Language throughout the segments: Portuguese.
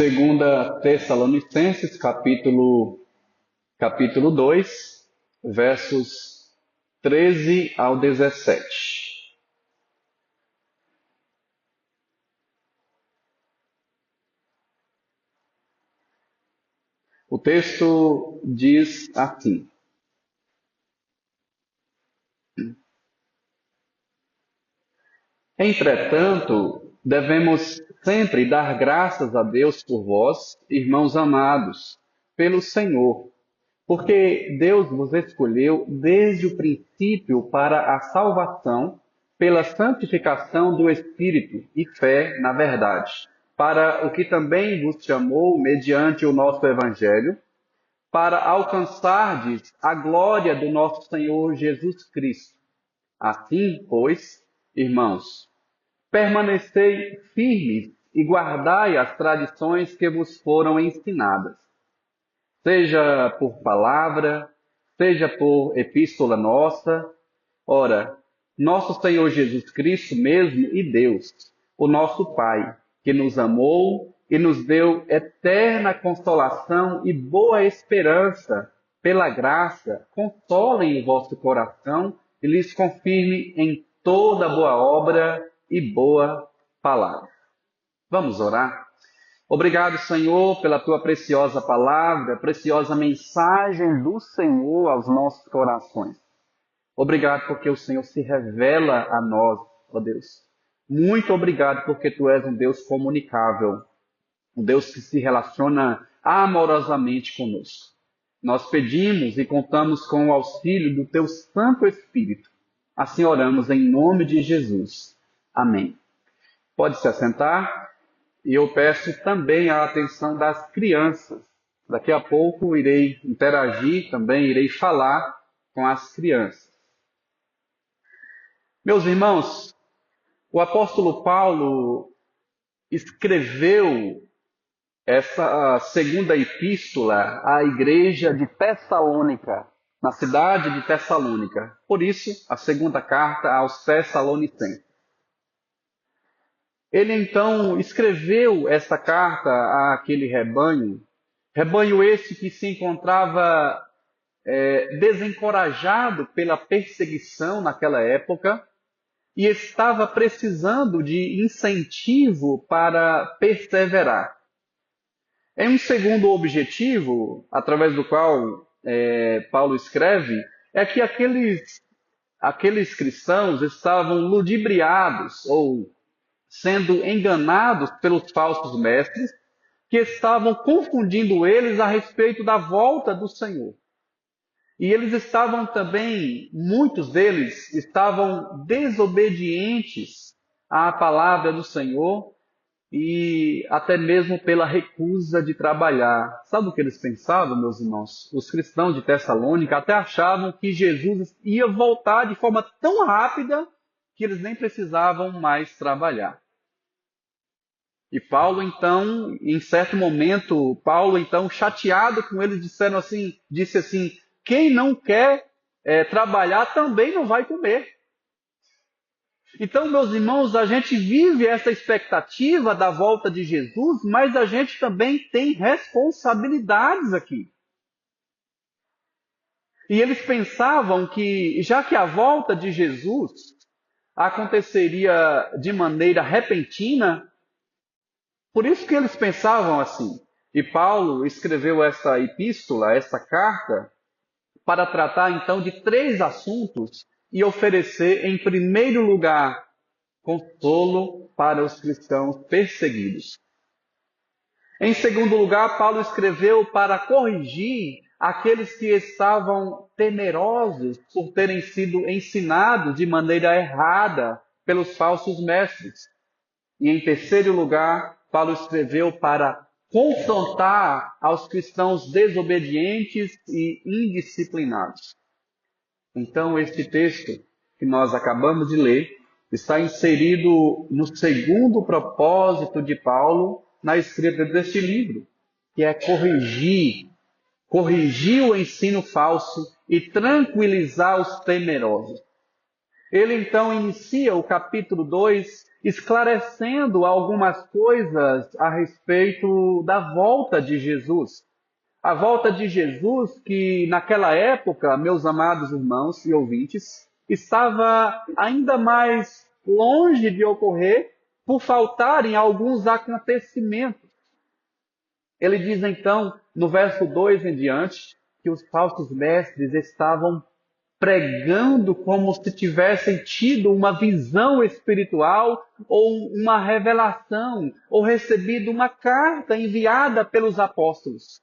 Segunda Tessalonicenses, capítulo 2, versos 13 ao 17. O texto diz assim: Entretanto, devemos sempre dar graças a Deus por vós, irmãos amados, pelo Senhor, porque Deus vos escolheu desde o princípio para a salvação, pela santificação do Espírito e fé na verdade, para o que também vos chamou mediante o nosso Evangelho, para alcançardes a glória do nosso Senhor Jesus Cristo. Assim, pois, irmãos, permanecei firmes e guardai as tradições que vos foram ensinadas, seja por palavra, seja por epístola nossa. Ora, nosso Senhor Jesus Cristo mesmo e Deus, o nosso Pai, que nos amou e nos deu eterna consolação e boa esperança pela graça, consolem o vosso coração e lhes confirme em toda boa obra e boa palavra. Vamos orar? Obrigado, Senhor, pela tua preciosa palavra, preciosa mensagem do Senhor aos nossos corações. Obrigado porque o Senhor se revela a nós, ó Deus. Muito obrigado porque tu és um Deus comunicável, um Deus que se relaciona amorosamente conosco. Nós pedimos e contamos com o auxílio do teu Santo Espírito. Assim oramos em nome de Jesus. Amém. Pode se assentar. E eu peço também a atenção das crianças. Daqui a pouco irei interagir também, irei falar com as crianças. Meus irmãos, o apóstolo Paulo escreveu essa segunda epístola à igreja de Tessalônica, na cidade de Tessalônica. Por isso, a segunda carta aos Tessalonicenses. Ele então escreveu essa carta àquele rebanho esse que se encontrava desencorajado pela perseguição naquela época e estava precisando de incentivo para perseverar. Em um segundo objetivo, através do qual Paulo escreve, é que aqueles cristãos estavam ludibriados ou sendo enganados pelos falsos mestres, que estavam confundindo eles a respeito da volta do Senhor. E eles estavam também, muitos deles, estavam desobedientes à palavra do Senhor e até mesmo pela recusa de trabalhar. Sabe o que eles pensavam, meus irmãos? Os cristãos de Tessalônica até achavam que Jesus ia voltar de forma tão rápida que eles nem precisavam mais trabalhar. E Paulo, então, em certo momento, chateado com eles, disse assim, quem não quer trabalhar também não vai comer. Então, meus irmãos, a gente vive essa expectativa da volta de Jesus, mas a gente também tem responsabilidades aqui. E eles pensavam que, já que a volta de Jesus aconteceria de maneira repentina, por isso que eles pensavam assim. E Paulo escreveu essa epístola, essa carta, para tratar então de 3 assuntos e oferecer, em primeiro lugar, consolo para os cristãos perseguidos. Em segundo lugar, Paulo escreveu para corrigir aqueles que estavam temerosos por terem sido ensinados de maneira errada pelos falsos mestres. E em terceiro lugar, Paulo escreveu para confrontar aos cristãos desobedientes e indisciplinados. Então, este texto que nós acabamos de ler está inserido no segundo propósito de Paulo na escrita deste livro, que é corrigir o ensino falso e tranquilizar os temerosos. Ele então inicia o capítulo 2 esclarecendo algumas coisas a respeito da volta de Jesus. A volta de Jesus, que naquela época, meus amados irmãos e ouvintes, estava ainda mais longe de ocorrer por faltarem alguns acontecimentos. Ele diz então, no verso 2 em diante, que os falsos mestres estavam pregando como se tivessem tido uma visão espiritual ou uma revelação, ou recebido uma carta enviada pelos apóstolos.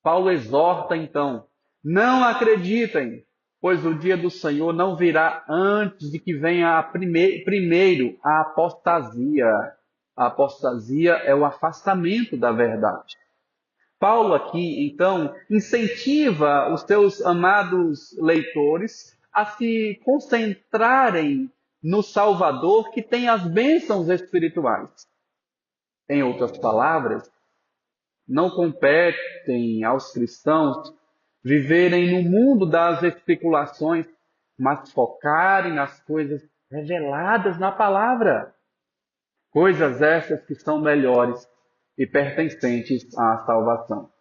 Paulo exorta então, não acreditem, pois o dia do Senhor não virá antes de que venha primeiro a apostasia. A apostasia é o afastamento da verdade. Paulo aqui, então, incentiva os seus amados leitores a se concentrarem no Salvador que tem as bênçãos espirituais. Em outras palavras, não competem aos cristãos viverem no mundo das especulações, mas focarem nas coisas reveladas na palavra. Coisas essas que são melhores e pertencentes à salvação.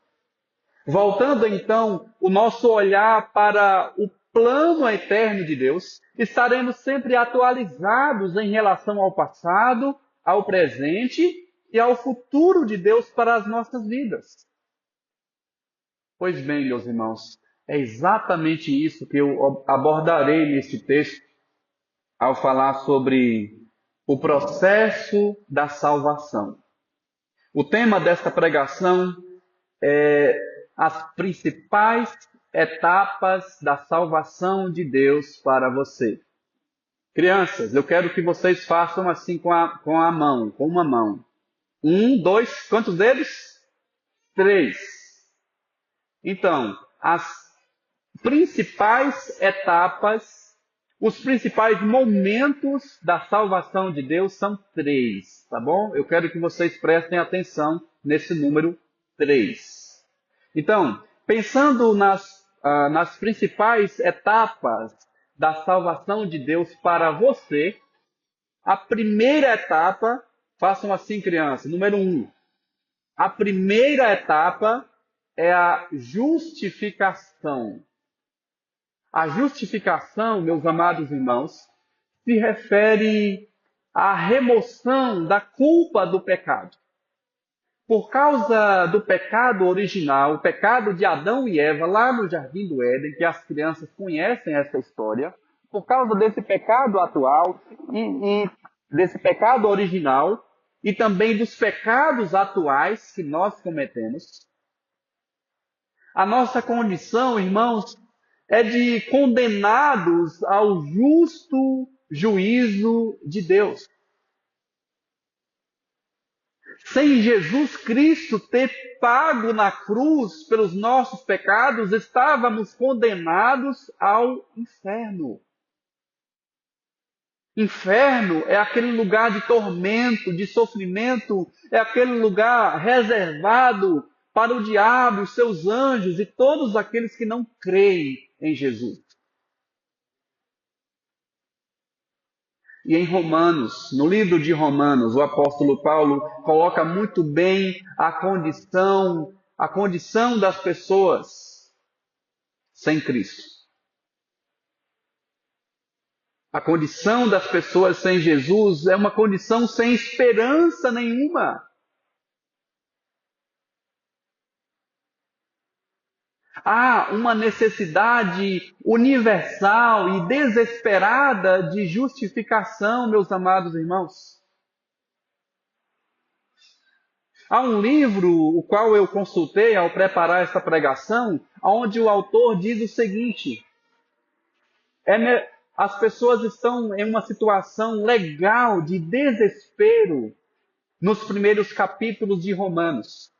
Voltando então o nosso olhar para o plano eterno de Deus, estaremos sempre atualizados em relação ao passado, ao presente e ao futuro de Deus para as nossas vidas. Pois bem, meus irmãos, é exatamente isso que eu abordarei neste texto ao falar sobre o processo da salvação. O tema desta pregação é as principais etapas da salvação de Deus para você. Crianças, eu quero que vocês façam assim com a mão, com uma mão. 1, 2, quantos dedos? 3. Então, as principais etapas, os principais momentos da salvação de Deus são 3, tá bom? Eu quero que vocês prestem atenção nesse número 3. Então, pensando nas principais etapas da salvação de Deus para você, a primeira etapa, façam assim, criança, número 1. A primeira etapa é a justificação. A justificação, meus amados irmãos, se refere à remoção da culpa do pecado. Por causa do pecado original, o pecado de Adão e Eva, lá no Jardim do Éden, que as crianças conhecem essa história, por causa desse pecado atual e desse pecado original, e também dos pecados atuais que nós cometemos, a nossa condição, irmãos, é de condenados ao justo juízo de Deus. Sem Jesus Cristo ter pago na cruz pelos nossos pecados, estávamos condenados ao inferno. Inferno é aquele lugar de tormento, de sofrimento, é aquele lugar reservado para o diabo, os seus anjos e todos aqueles que não creem em Jesus. E em Romanos, no livro de Romanos, o apóstolo Paulo coloca muito bem a condição das pessoas sem Cristo. A condição das pessoas sem Jesus é uma condição sem esperança nenhuma. Há uma necessidade universal e desesperada de justificação, meus amados irmãos. Há um livro, o qual eu consultei ao preparar esta pregação, onde o autor diz o seguinte: as pessoas estão em uma situação legal de desespero nos primeiros capítulos de Romanos.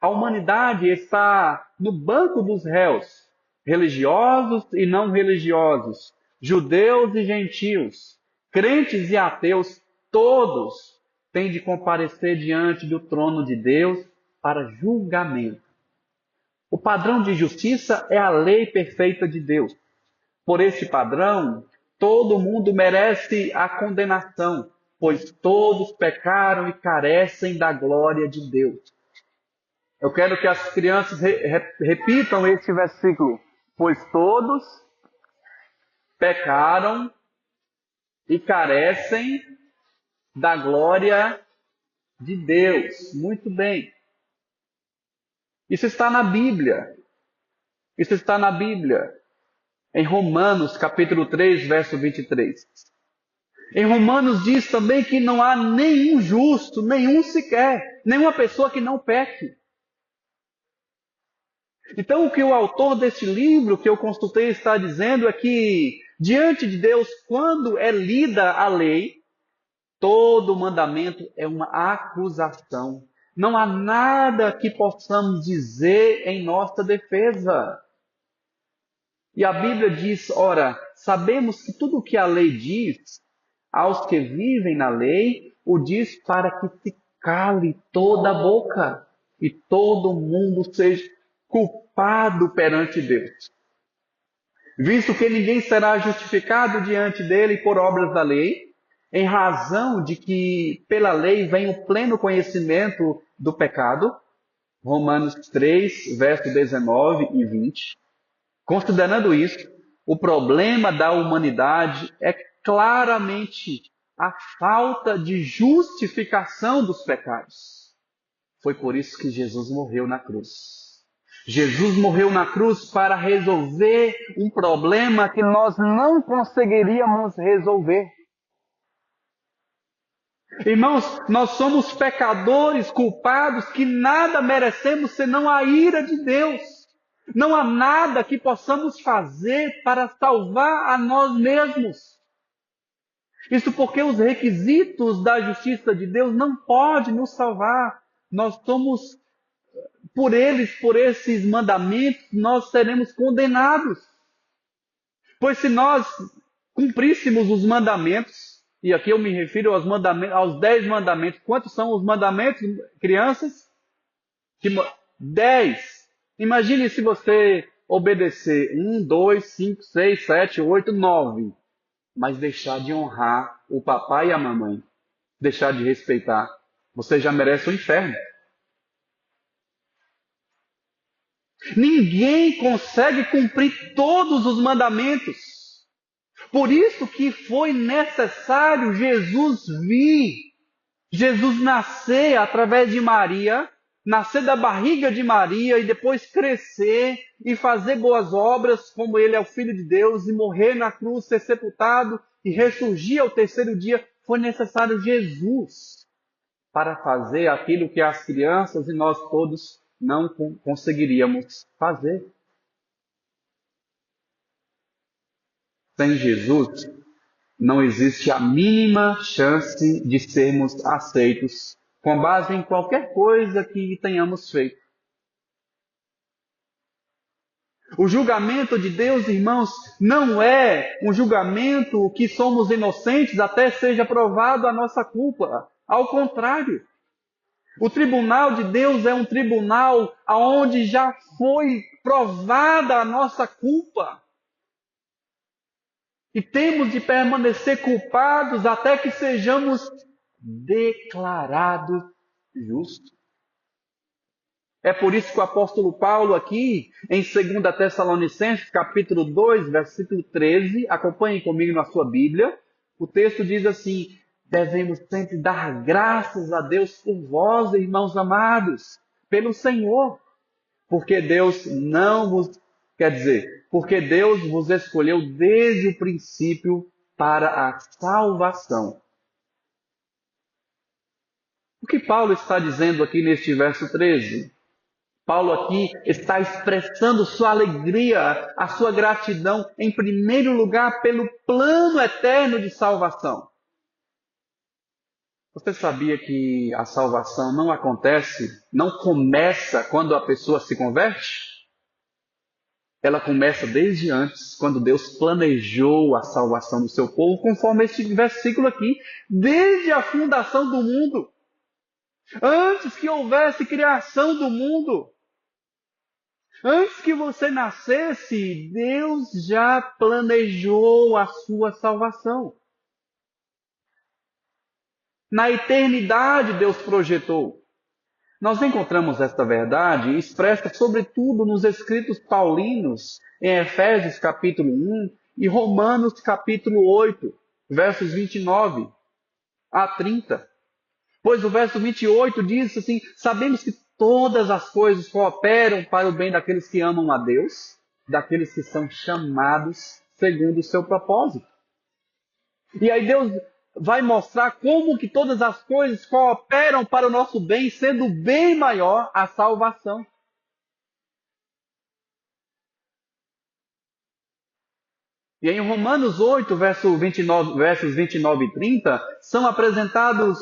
A humanidade está no banco dos réus, religiosos e não religiosos, judeus e gentios, crentes e ateus, todos têm de comparecer diante do trono de Deus para julgamento. O padrão de justiça é a lei perfeita de Deus. Por este padrão, todo mundo merece a condenação, pois todos pecaram e carecem da glória de Deus. Eu quero que as crianças repitam este versículo. Pois todos pecaram e carecem da glória de Deus. Muito bem. Isso está na Bíblia. Isso está na Bíblia. Em Romanos, capítulo 3, verso 23. Em Romanos diz também que não há nenhum justo, nenhum sequer, nenhuma pessoa que não peque. Então, o que o autor deste livro, que eu consultei, está dizendo é que, diante de Deus, quando é lida a lei, todo mandamento é uma acusação. Não há nada que possamos dizer em nossa defesa. E a Bíblia diz, ora, sabemos que tudo o que a lei diz, aos que vivem na lei, o diz para que se cale toda a boca e todo mundo seja culpado perante Deus. Visto que ninguém será justificado diante dele por obras da lei, em razão de que pela lei vem o pleno conhecimento do pecado, Romanos 3, verso 19 e 20. Considerando isso, o problema da humanidade é claramente a falta de justificação dos pecados. Foi por isso que Jesus morreu na cruz. Jesus morreu na cruz para resolver um problema que nós não conseguiríamos resolver. Irmãos, nós somos pecadores culpados que nada merecemos senão a ira de Deus. Não há nada que possamos fazer para salvar a nós mesmos. Isso porque os requisitos da justiça de Deus não podem nos salvar. Nós somos, por esses mandamentos, nós seremos condenados. Pois se nós cumpríssemos os mandamentos, e aqui eu me refiro aos 10 mandamentos. Quantos são os mandamentos, crianças? 10. Imagine se você obedecer 1, 2, 5, 6, 7, 8, 9, mas deixar de honrar o papai e a mamãe, deixar de respeitar, você já merece o inferno. Ninguém consegue cumprir todos os mandamentos. Por isso que foi necessário Jesus vir, Jesus nascer através de Maria, nascer da barriga de Maria e depois crescer e fazer boas obras, como ele é o Filho de Deus, e morrer na cruz, ser sepultado e ressurgir ao terceiro dia. Foi necessário Jesus para fazer aquilo que as crianças e nós todos não conseguiríamos fazer. Sem Jesus, não existe a mínima chance de sermos aceitos com base em qualquer coisa que tenhamos feito. O julgamento de Deus, irmãos, não é um julgamento que somos inocentes até seja provado a nossa culpa. Ao contrário, o tribunal de Deus é um tribunal onde já foi provada a nossa culpa. E temos de permanecer culpados até que sejamos declarados justos. É por isso que o apóstolo Paulo aqui, em 2 Tessalonicenses, capítulo 2, versículo 13, acompanhem comigo na sua Bíblia, o texto diz assim: devemos sempre dar graças a Deus por vós, irmãos amados, pelo Senhor, porque Deus porque Deus vos escolheu desde o princípio para a salvação. O que Paulo está dizendo aqui neste verso 13? Paulo aqui está expressando sua alegria, a sua gratidão, em primeiro lugar, pelo plano eterno de salvação. Você sabia que a salvação não começa quando a pessoa se converte? Ela começa desde antes, quando Deus planejou a salvação do seu povo, conforme este versículo aqui, desde a fundação do mundo. Antes que houvesse criação do mundo, Antes que você nascesse, Deus já planejou a sua salvação. Na eternidade, Deus projetou. Nós encontramos esta verdade expressa sobretudo nos escritos paulinos, em Efésios capítulo 1 e Romanos capítulo 8, versos 29 a 30. Pois o verso 28 diz assim: sabemos que todas as coisas cooperam para o bem daqueles que amam a Deus, daqueles que são chamados segundo o seu propósito. E aí Deus vai mostrar como que todas as coisas cooperam para o nosso bem, sendo bem maior a salvação. E em Romanos 8, versos 29 e 30, são apresentados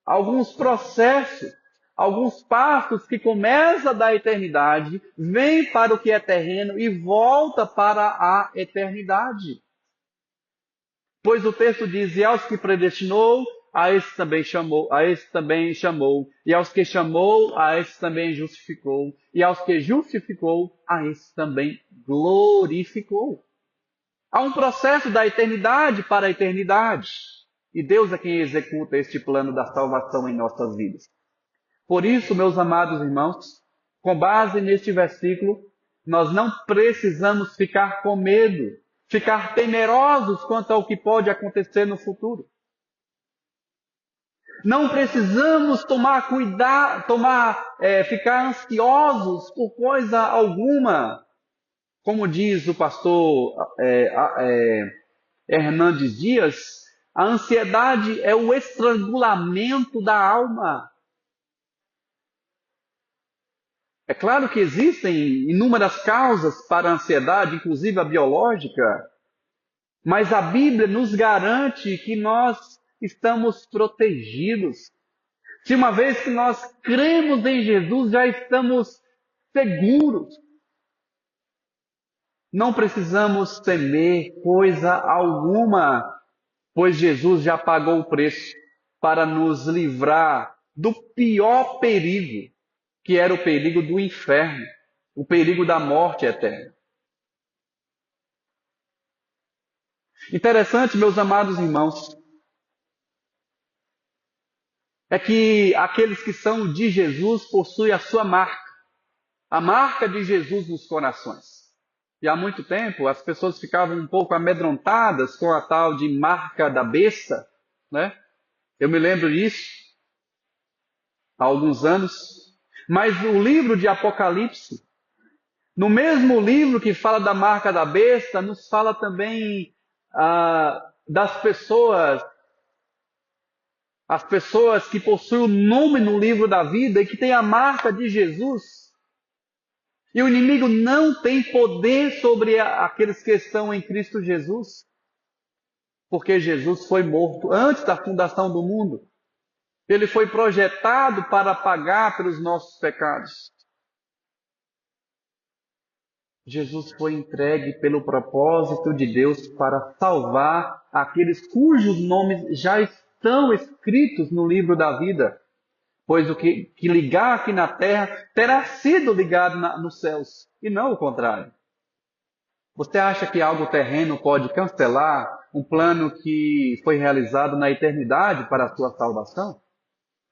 alguns processos, alguns passos que começam da eternidade, vem para o que é terreno e volta para a eternidade. Pois o texto diz: e aos que predestinou, a esses também chamou, e aos que chamou, a esses também justificou, e aos que justificou, a esses também glorificou. Há um processo da eternidade para a eternidade, e Deus é quem executa este plano da salvação em nossas vidas. Por isso, meus amados irmãos, com base neste versículo, nós não precisamos ficar com medo, ficar temerosos quanto ao que pode acontecer no futuro. Não precisamos tomar cuidado, ficar ansiosos por coisa alguma. Como diz o pastor Hernandes Dias, a ansiedade é o estrangulamento da alma. É claro que existem inúmeras causas para a ansiedade, inclusive a biológica, mas a Bíblia nos garante que nós estamos protegidos. Se uma vez que nós cremos em Jesus, já estamos seguros. Não precisamos temer coisa alguma, pois Jesus já pagou o preço para nos livrar do pior perigo, que era o perigo do inferno, o perigo da morte eterna. Interessante, meus amados irmãos, é que aqueles que são de Jesus possuem a sua marca, a marca de Jesus nos corações. E há muito tempo as pessoas ficavam um pouco amedrontadas com a tal de marca da besta, né? Eu me lembro disso há alguns anos. Mas o livro de Apocalipse, no mesmo livro que fala da marca da besta, nos fala também das pessoas, as pessoas que possuem o nome no livro da vida e que têm a marca de Jesus. E o inimigo não tem poder sobre aqueles que estão em Cristo Jesus, porque Jesus foi morto antes da fundação do mundo. Ele foi projetado para pagar pelos nossos pecados. Jesus foi entregue pelo propósito de Deus para salvar aqueles cujos nomes já estão escritos no livro da vida. Pois o que ligar aqui na terra terá sido ligado nos céus, e não o contrário. Você acha que algo terreno pode cancelar um plano que foi realizado na eternidade para a sua salvação?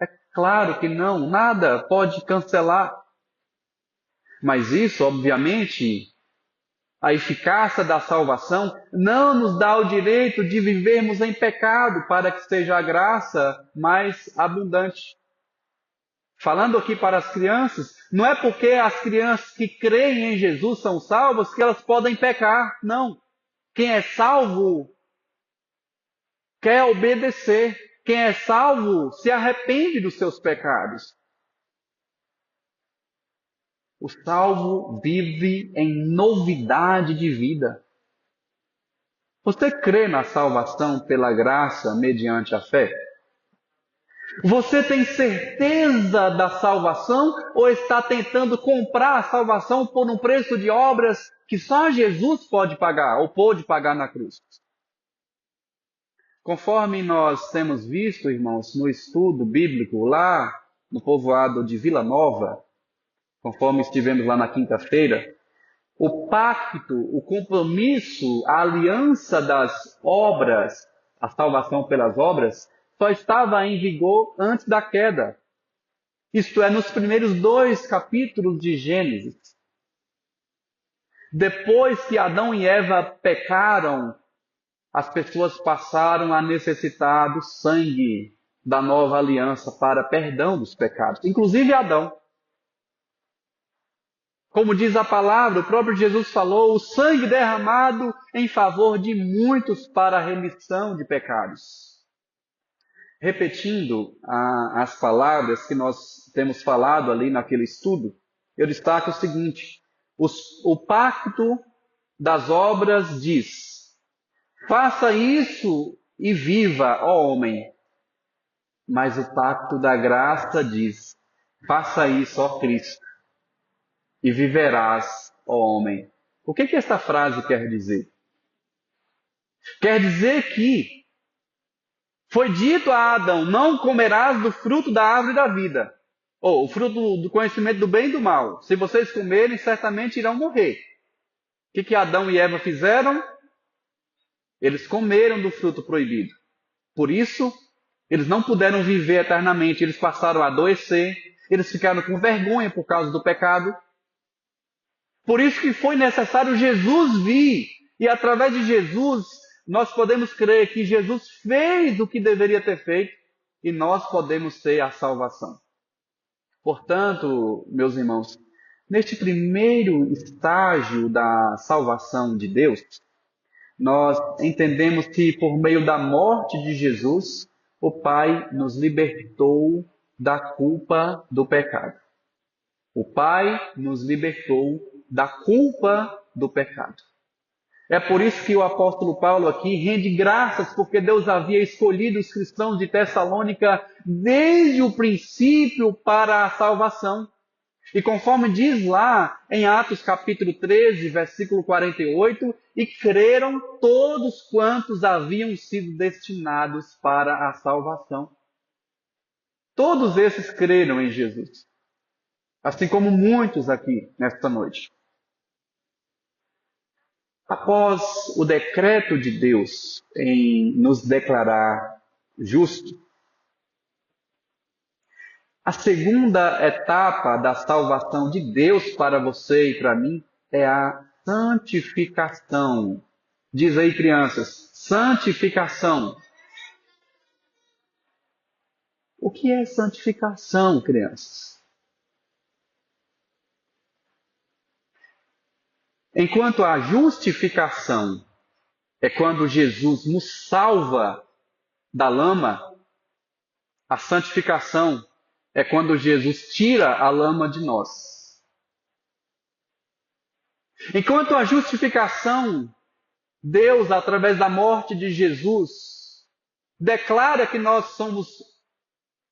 É claro que não, nada pode cancelar. Mas isso, obviamente, a eficácia da salvação não nos dá o direito de vivermos em pecado para que seja a graça mais abundante. Falando aqui para as crianças, não é porque as crianças que creem em Jesus são salvas que elas podem pecar. Não. Quem é salvo quer obedecer. Quem é salvo se arrepende dos seus pecados. O salvo vive em novidade de vida. Você crê na salvação pela graça mediante a fé? Você tem certeza da salvação ou está tentando comprar a salvação por um preço de obras que só Jesus pode pagar ou pôde pagar na cruz? Conforme nós temos visto, irmãos, no estudo bíblico lá no povoado de Vila Nova, conforme estivemos lá na quinta-feira, o pacto, o compromisso, a aliança das obras, a salvação pelas obras, só estava em vigor antes da queda. Isto é, nos primeiros 2 capítulos de Gênesis. Depois que Adão e Eva pecaram, as pessoas passaram a necessitar do sangue da nova aliança para perdão dos pecados, inclusive Adão. Como diz a palavra, o próprio Jesus falou, o sangue derramado em favor de muitos para a remissão de pecados. Repetindo as palavras que nós temos falado ali naquele estudo, eu destaco o seguinte: o pacto das obras diz, faça isso e viva, ó homem. Mas o pacto da graça diz, faça isso, ó Cristo, e viverás, ó homem. O que esta frase quer dizer? Quer dizer que foi dito a Adão, não comerás do fruto da árvore da vida, ou o fruto do conhecimento do bem e do mal. Se vocês comerem, certamente irão morrer. O que Adão e Eva fizeram? Eles comeram do fruto proibido. Por isso, eles não puderam viver eternamente, eles passaram a adoecer, eles ficaram com vergonha por causa do pecado. Por isso que foi necessário Jesus vir, e através de Jesus nós podemos crer que Jesus fez o que deveria ter feito, e nós podemos ter a salvação. Portanto, meus irmãos, neste primeiro estágio da salvação de Deus, nós entendemos que por meio da morte de Jesus, o Pai nos libertou da culpa do pecado. O Pai nos libertou da culpa do pecado. É por isso que o apóstolo Paulo aqui rende graças, porque Deus havia escolhido os cristãos de Tessalônica desde o princípio para a salvação. E conforme diz lá em Atos capítulo 13, versículo 48, e creram todos quantos haviam sido destinados para a salvação. Todos esses creram em Jesus, assim como muitos aqui nesta noite. Após o decreto de Deus em nos declarar justos, a segunda etapa da salvação de Deus para você e para mim é a santificação. Diz aí, crianças, santificação. O que é santificação, crianças? Enquanto a justificação é quando Jesus nos salva da lama, a santificação é quando Jesus tira a lama de nós. Enquanto a justificação, Deus, através da morte de Jesus, declara que nós somos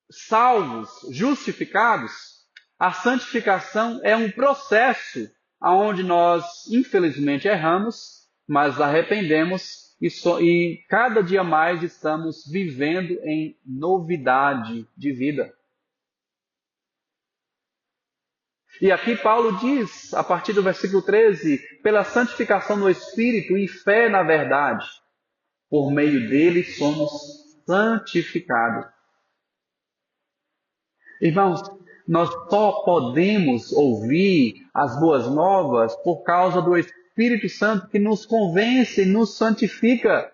salvos, justificados, a santificação é um processo onde nós, infelizmente, erramos, mas arrependemos e cada dia mais estamos vivendo em novidade de vida. E aqui Paulo diz, a partir do versículo 13, pela santificação no Espírito e fé na verdade, por meio dele somos santificados. Irmãos, nós só podemos ouvir as boas novas por causa do Espírito Santo que nos convence e nos santifica.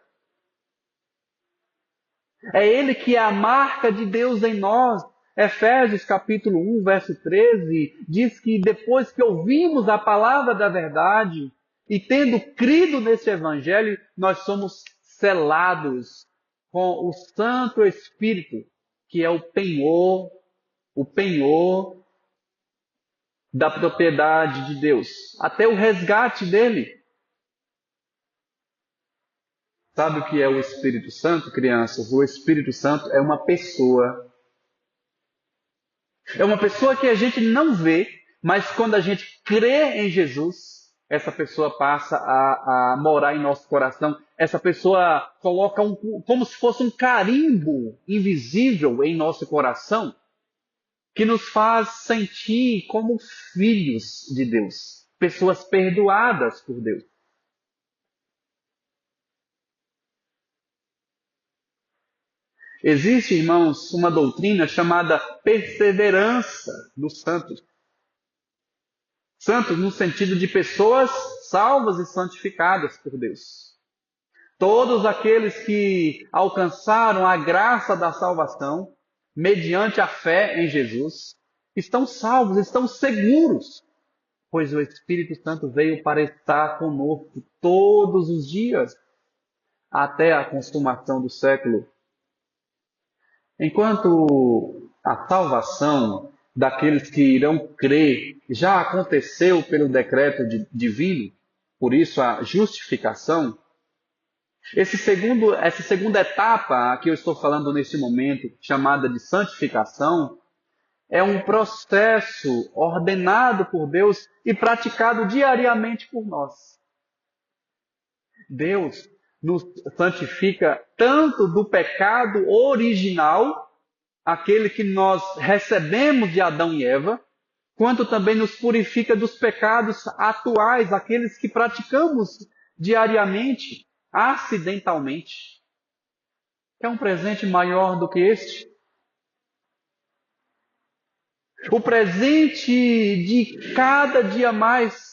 É Ele que é a marca de Deus em nós. Efésios capítulo 1, verso 13, diz que depois que ouvimos a palavra da verdade e tendo crido nesse Evangelho, nós somos selados com o Santo Espírito, que é o penhor da propriedade de Deus, até o resgate dele. Sabe o que é o Espírito Santo, crianças? O Espírito Santo é uma pessoa. É uma pessoa que a gente não vê, mas quando a gente crê em Jesus, essa pessoa passa a morar em nosso coração. Essa pessoa coloca como se fosse um carimbo invisível em nosso coração. que nos faz sentir como filhos de Deus, pessoas perdoadas por Deus. Existe, irmãos, uma doutrina chamada perseverança dos santos. Santos no sentido de pessoas salvas e santificadas por Deus. Todos aqueles que alcançaram a graça da salvação, mediante a fé em Jesus, estão salvos, estão seguros, pois o Espírito Santo veio para estar conosco todos os dias, até a consumação do século. Enquanto a salvação daqueles que irão crer já aconteceu pelo decreto divino, por isso a justificação, essa segunda etapa que eu estou falando neste momento, chamada de santificação, é um processo ordenado por Deus e praticado diariamente por nós. Deus nos santifica tanto do pecado original, aquele que nós recebemos de Adão e Eva, quanto também nos purifica dos pecados atuais, aqueles que praticamos diariamente, acidentalmente. É um presente maior do que este? O presente de cada dia mais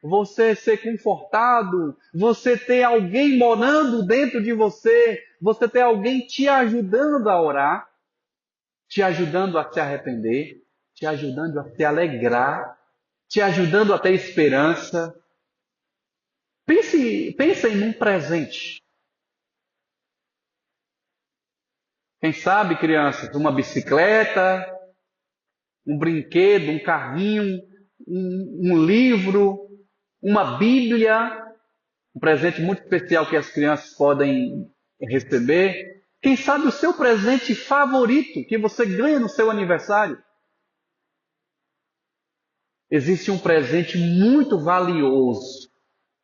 você ser confortado, você ter alguém morando dentro de você, você ter alguém te ajudando a orar, te ajudando a se arrepender, te ajudando a se alegrar, te ajudando a ter esperança. Pense em um presente. Quem sabe, crianças, uma bicicleta, um brinquedo, um carrinho, um livro, uma Bíblia, um presente muito especial que as crianças podem receber. Quem sabe o seu presente favorito que você ganha no seu aniversário. Existe um presente muito valioso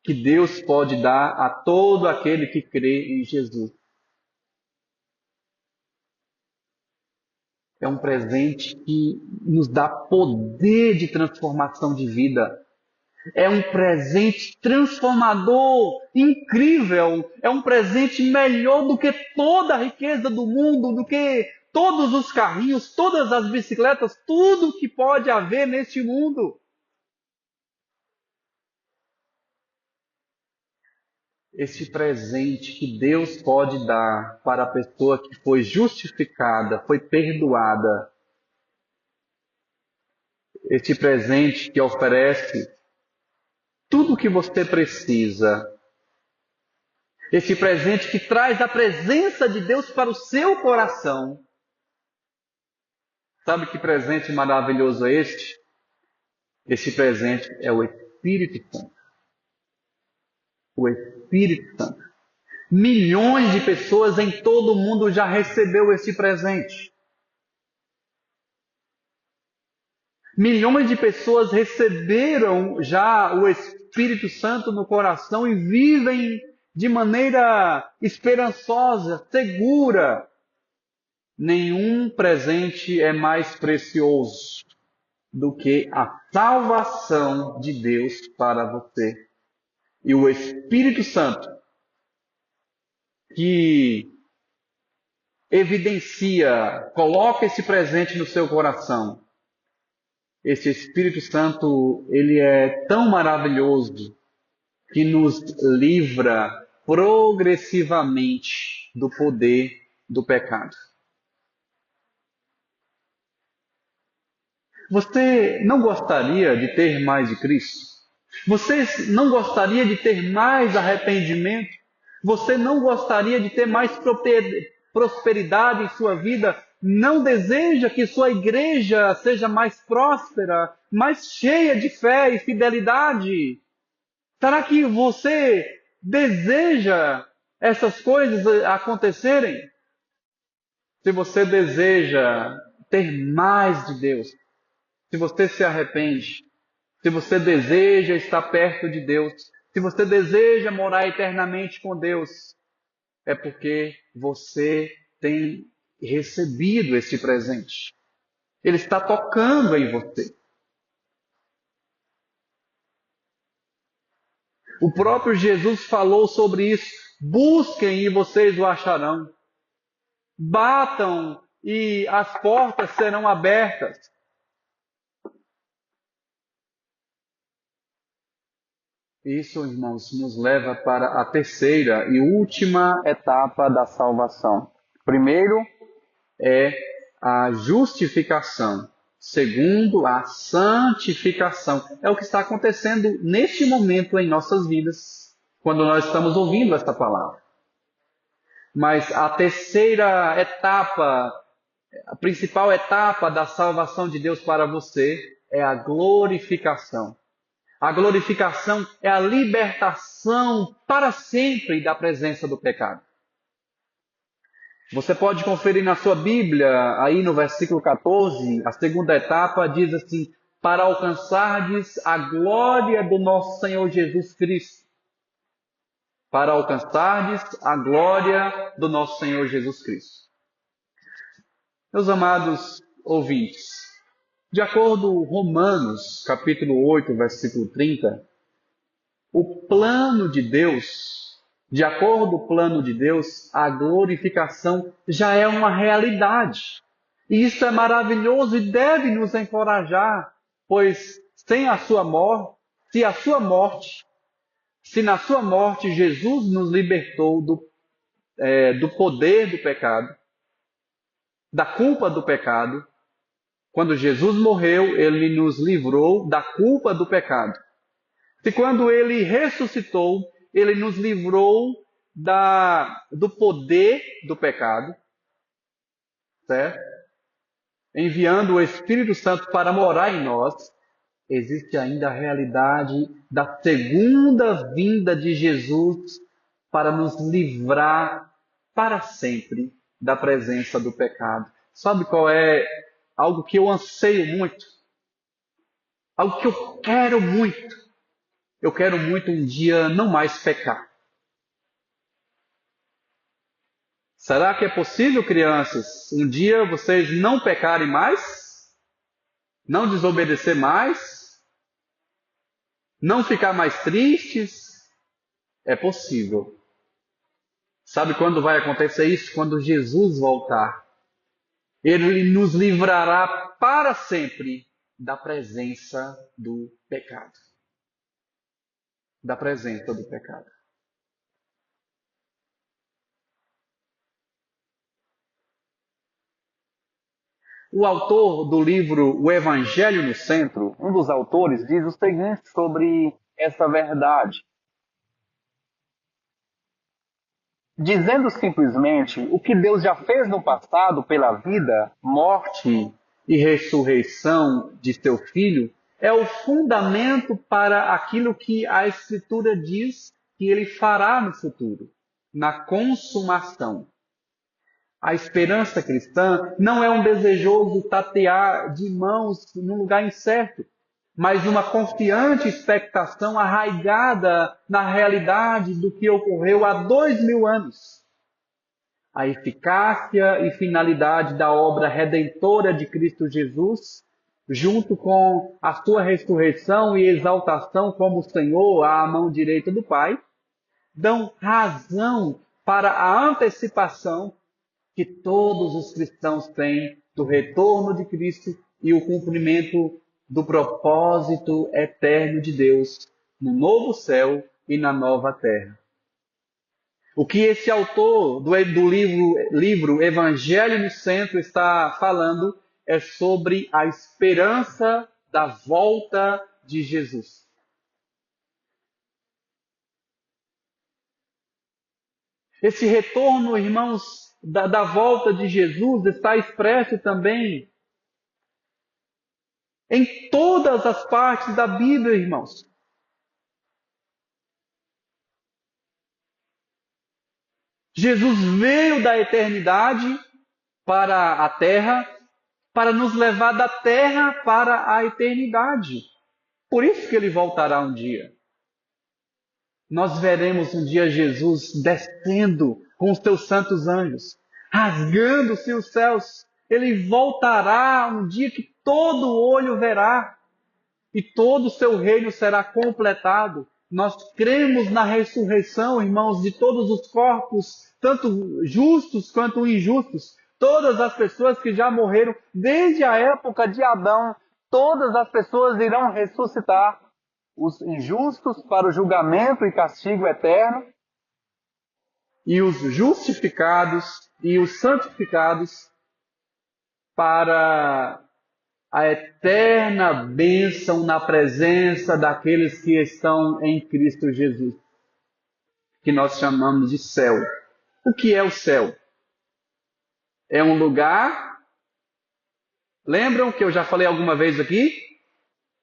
que Deus pode dar a todo aquele que crê em Jesus. É um presente que nos dá poder de transformação de vida. É um presente transformador, incrível. É um presente melhor do que toda a riqueza do mundo, do que todos os carrinhos, todas as bicicletas, tudo que pode haver neste mundo. Este presente que Deus pode dar para a pessoa que foi justificada, foi perdoada. Este presente que oferece tudo o que você precisa. Este presente que traz a presença de Deus para o seu coração. Sabe que presente maravilhoso é este? Este presente é o Espírito Santo. O Espírito Santo. Milhões de pessoas em todo o mundo já recebeu este presente. Milhões de pessoas receberam já o Espírito Santo no coração e vivem de maneira esperançosa, segura. Nenhum presente é mais precioso do que a salvação de Deus para você. E o Espírito Santo, que evidencia, coloca esse presente no seu coração. Esse Espírito Santo, ele é tão maravilhoso que nos livra progressivamente do poder do pecado. Você não gostaria de ter mais de Cristo? Você não gostaria de ter mais arrependimento? Você não gostaria de ter mais prosperidade em sua vida? Não deseja que sua igreja seja mais próspera, mais cheia de fé e fidelidade? Será que você deseja essas coisas acontecerem? Se você deseja ter mais de Deus, se você se arrepende, se você deseja estar perto de Deus, se você deseja morar eternamente com Deus, é porque você tem recebido este presente. Ele está tocando em você. O próprio Jesus falou sobre isso. Busquem e vocês o acharão. Batam e as portas serão abertas. Isso, irmãos, nos leva para a terceira e última etapa da salvação. Primeiro é a justificação. Segundo, a santificação. É o que está acontecendo neste momento em nossas vidas, quando nós estamos ouvindo esta palavra. Mas a terceira etapa, a principal etapa da salvação de Deus para você é a glorificação. A glorificação é a libertação para sempre da presença do pecado. Você pode conferir na sua Bíblia, aí no versículo 14, a segunda etapa diz assim: para alcançardes a glória do nosso Senhor Jesus Cristo. Para alcançardes a glória do nosso Senhor Jesus Cristo. Meus amados ouvintes, de acordo com Romanos, capítulo 8, versículo 30, o plano de Deus, de acordo com o plano de Deus, a glorificação já é uma realidade. E isso é maravilhoso e deve nos encorajar, pois sem a sua morte, se na sua morte Jesus nos libertou do poder do pecado, da culpa do pecado, quando Jesus morreu, ele nos livrou da culpa do pecado. E quando ele ressuscitou, ele nos livrou do poder do pecado, certo? Enviando o Espírito Santo para morar em nós, existe ainda a realidade da segunda vinda de Jesus para nos livrar para sempre da presença do pecado. Sabe qual é algo que eu anseio muito? Algo que eu quero muito? Eu quero muito um dia não mais pecar. Será que é possível, crianças, um dia vocês não pecarem mais? Não desobedecer mais? Não ficar mais tristes? É possível. Sabe quando vai acontecer isso? Quando Jesus voltar. Ele nos livrará para sempre da presença do pecado. Da presença do pecado. O autor do livro O Evangelho no Centro, um dos autores, diz o seguinte sobre essa verdade. Dizendo simplesmente o que Deus já fez no passado pela vida, morte e ressurreição de seu Filho, é o fundamento para aquilo que a Escritura diz que ele fará no futuro, na consumação. A esperança cristã não é um desejoso tatear de mãos num lugar incerto, mas uma confiante expectação arraigada na realidade do que ocorreu há 2000 anos. A eficácia e finalidade da obra redentora de Cristo Jesus, junto com a sua ressurreição e exaltação como Senhor à mão direita do Pai, dão razão para a antecipação que todos os cristãos têm do retorno de Cristo e o cumprimento do propósito eterno de Deus no novo céu e na nova terra. O que esse autor do livro Evangelho no Centro está falando é sobre a esperança da volta de Jesus. Esse retorno, irmãos, da volta de Jesus está expresso também em todas as partes da Bíblia, irmãos. Jesus veio da eternidade para a terra, para nos levar da terra para a eternidade. Por isso que ele voltará um dia. Nós veremos um dia Jesus descendo com os seus santos anjos, rasgando-se os céus Ele voltará um dia que todo olho verá e todo o seu reino será completado. Nós cremos na ressurreição, irmãos, de todos os corpos, tanto justos quanto injustos. Todas as pessoas que já morreram desde a época de Adão, todas as pessoas irão ressuscitar. Os injustos para o julgamento e castigo eterno, e os justificados e os santificados para a eterna bênção na presença daqueles que estão em Cristo Jesus, que nós chamamos de céu. O que é o céu? É um lugar, lembram que eu já falei alguma vez aqui?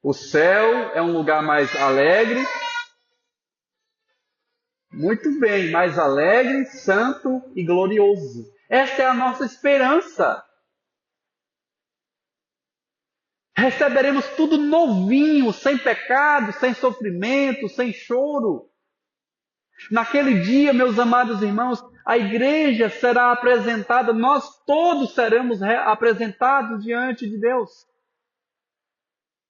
O céu é um lugar mais alegre, muito bem, mais alegre, santo e glorioso. Esta é a nossa esperança. Receberemos tudo novinho, sem pecado, sem sofrimento, sem choro. Naquele dia, meus amados irmãos, a igreja será apresentada, nós todos seremos apresentados diante de Deus.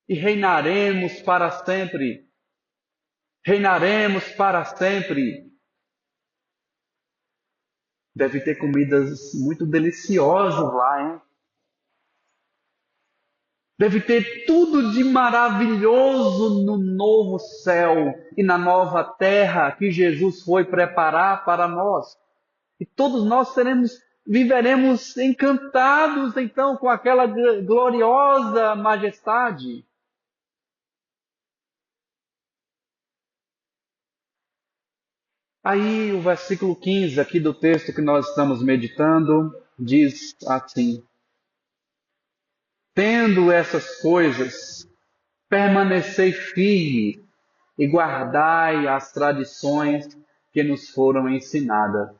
E reinaremos para sempre. Reinaremos para sempre. Deve ter comidas muito deliciosas lá, hein? Deve ter tudo de maravilhoso no novo céu e na nova terra que Jesus foi preparar para nós. E todos nós viveremos encantados então com aquela gloriosa majestade. Aí o versículo 15 aqui do texto que nós estamos meditando diz assim: tendo essas coisas, permanecei firmes e guardai as tradições que nos foram ensinadas.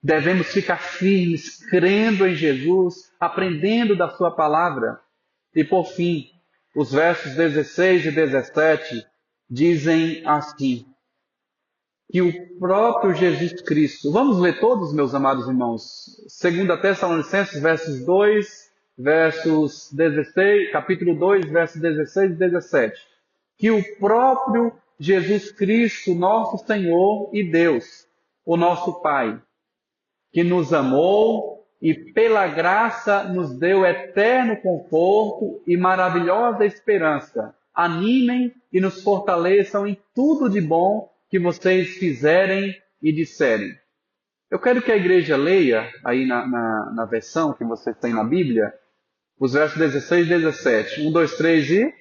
Devemos ficar firmes, crendo em Jesus, aprendendo da sua palavra. E por fim, os versos 16 e 17 dizem assim, que o próprio Jesus Cristo, vamos ler todos, meus amados irmãos, 2 Tessalonicenses, versos 16, capítulo 2, versos 16 e 17, que o próprio Jesus Cristo, nosso Senhor e Deus, o nosso Pai, que nos amou e pela graça nos deu eterno conforto e maravilhosa esperança, animem e nos fortaleçam em tudo de bom que vocês fizerem e disserem. Eu quero que a igreja leia, aí na versão que vocês têm na Bíblia, os versos 16 e 17. 1, 2, 3 e...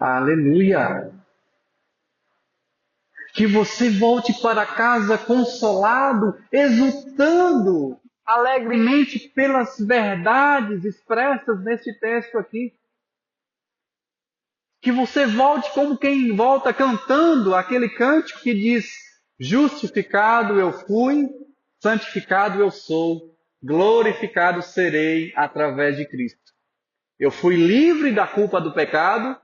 Aleluia! Que você volte para casa consolado, exultando alegremente pelas verdades expressas neste texto aqui. Que você volte como quem volta cantando aquele cântico que diz: justificado eu fui, santificado eu sou, glorificado serei através de Cristo. Eu fui livre da culpa do pecado,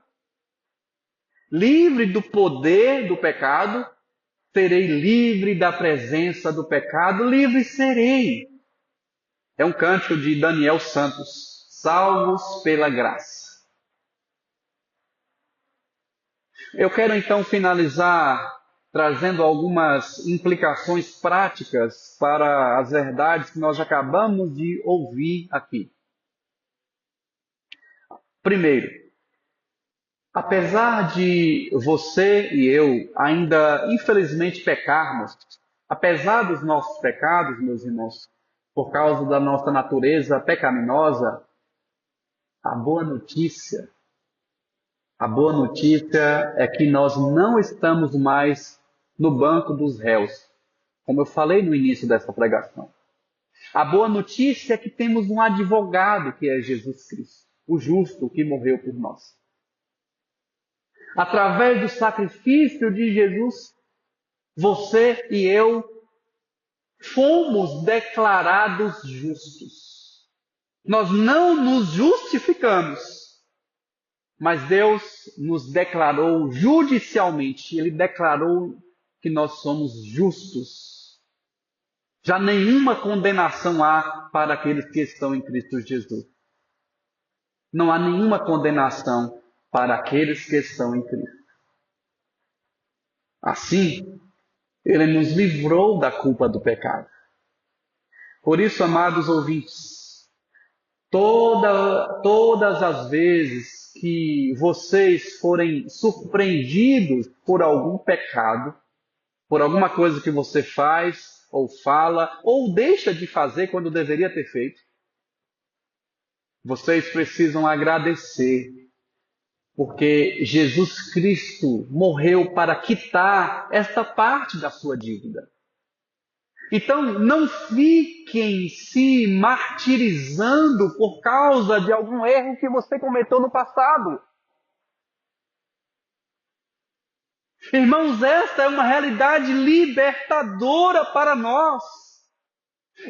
livre do poder do pecado, serei livre da presença do pecado, livre serei. É um cântico de Daniel Santos, salvos pela graça. Eu quero então finalizar trazendo algumas implicações práticas para as verdades que nós acabamos de ouvir aqui. Primeiro, apesar de você e eu ainda infelizmente pecarmos, apesar dos nossos pecados, meus irmãos, por causa da nossa natureza pecaminosa, a boa notícia é que nós não estamos mais no banco dos réus, como eu falei no início dessa pregação. A boa notícia é que temos um advogado, que é Jesus Cristo, o justo que morreu por nós. Através do sacrifício de Jesus, você e eu fomos declarados justos. Nós não nos justificamos, mas Deus nos declarou judicialmente. Ele declarou que nós somos justos. Já nenhuma condenação há para aqueles que estão em Cristo Jesus. Não há nenhuma condenação para aqueles que estão em Cristo. Assim, Ele nos livrou da culpa do pecado. Por isso, amados ouvintes, todas as vezes que vocês forem surpreendidos por algum pecado, por alguma coisa que você faz, ou fala, ou deixa de fazer quando deveria ter feito, vocês precisam agradecer, porque Jesus Cristo morreu para quitar esta parte da sua dívida. Então, não fiquem se martirizando por causa de algum erro que você cometeu no passado. Irmãos, esta é uma realidade libertadora para nós.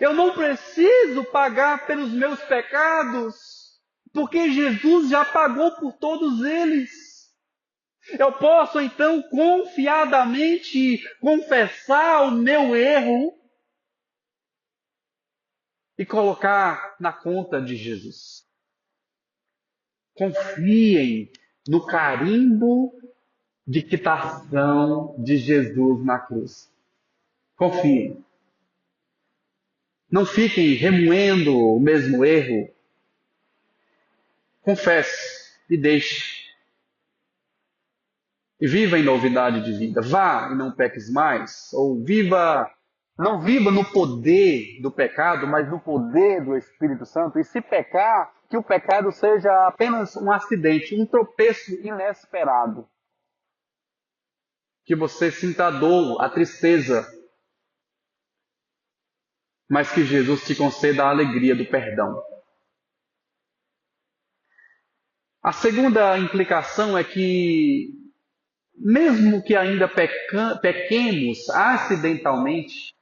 Eu não preciso pagar pelos meus pecados, porque Jesus já pagou por todos eles. Eu posso então confiadamente confessar o meu erro e colocar na conta de Jesus. Confiem no carimbo de quitação de Jesus na cruz. Confiem. Não fiquem remoendo o mesmo erro. Confesse e deixe. E viva em novidade de vida. Vá e não peques mais. Ou não viva no poder do pecado, mas no poder do Espírito Santo. E se pecar, que o pecado seja apenas um acidente, um tropeço inesperado. Que você sinta a dor, a tristeza, mas que Jesus te conceda a alegria do perdão. A segunda implicação é que, mesmo que ainda pequemos acidentalmente,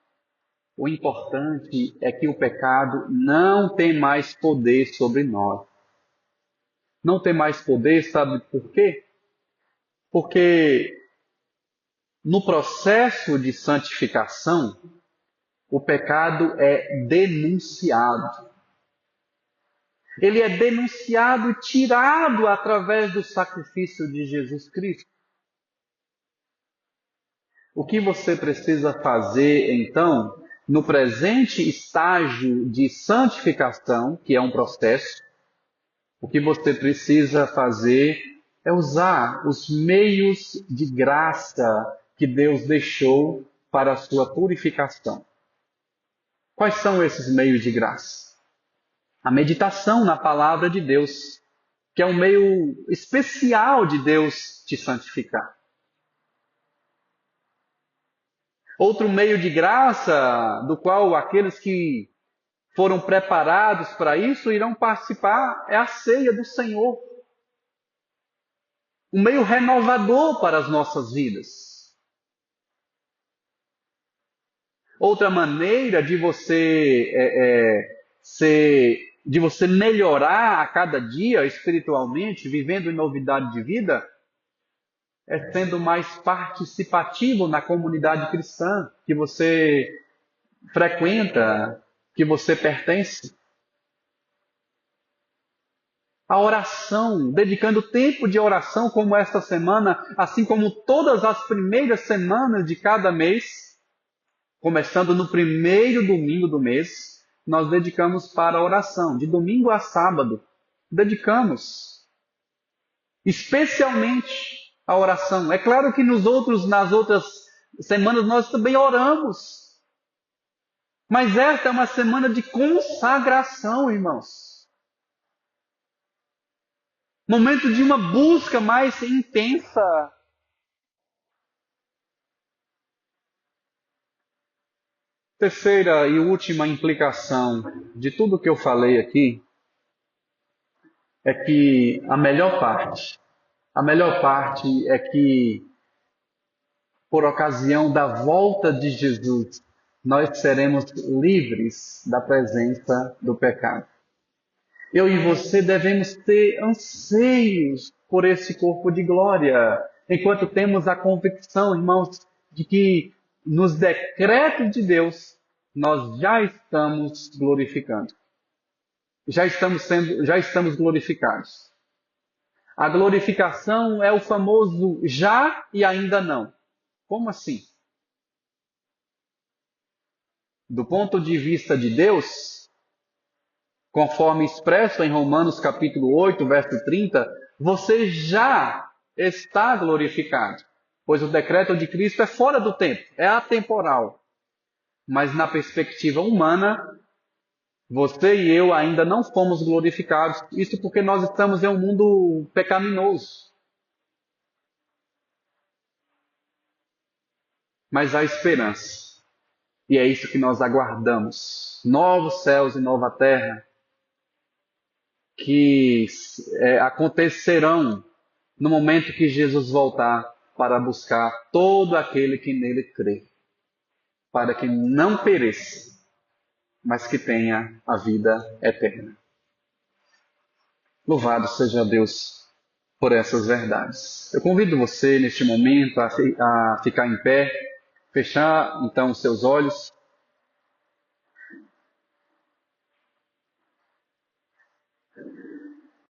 o importante é que o pecado não tem mais poder sobre nós. Não tem mais poder, sabe por quê? Porque no processo de santificação, o pecado é denunciado. Ele é denunciado e tirado através do sacrifício de Jesus Cristo. O que você precisa fazer, então, no presente estágio de santificação, que é um processo, o que você precisa fazer é usar os meios de graça que Deus deixou para a sua purificação. Quais são esses meios de graça? A meditação na palavra de Deus, que é um meio especial de Deus te santificar. Outro meio de graça, do qual aqueles que foram preparados para isso irão participar, é a ceia do Senhor. Um meio renovador para as nossas vidas. Outra maneira de você melhorar a cada dia espiritualmente, vivendo em novidade de vida, é sendo mais participativo na comunidade cristã que você frequenta, que você pertence. A oração, dedicando tempo de oração como esta semana, assim como todas as primeiras semanas de cada mês, começando no primeiro domingo do mês, nós dedicamos para a oração, de domingo a sábado. Dedicamos especialmente a oração. É claro que nas outras semanas nós também oramos. Mas esta é uma semana de consagração, irmãos. Momento de uma busca mais intensa. Terceira e última implicação de tudo que eu falei aqui é que a melhor parte é que por ocasião da volta de Jesus, nós seremos livres da presença do pecado. Eu e você devemos ter anseios por esse corpo de glória, enquanto temos a convicção, irmãos, de que nos decretos de Deus nós já estamos glorificando. Já estamos glorificados. A glorificação é o famoso já e ainda não. Como assim? Do ponto de vista de Deus, conforme expresso em Romanos capítulo 8, verso 30, você já está glorificado, pois o decreto de Cristo é fora do tempo, é atemporal. Mas na perspectiva humana, você e eu ainda não fomos glorificados. Isso porque nós estamos em um mundo pecaminoso. Mas há esperança. E é isso que nós aguardamos. Novos céus e nova terra que acontecerão no momento que Jesus voltar para buscar todo aquele que nele crê. Para que não pereça, mas que tenha a vida eterna. Louvado seja Deus por essas verdades. Eu convido você neste momento a ficar em pé, fechar então os seus olhos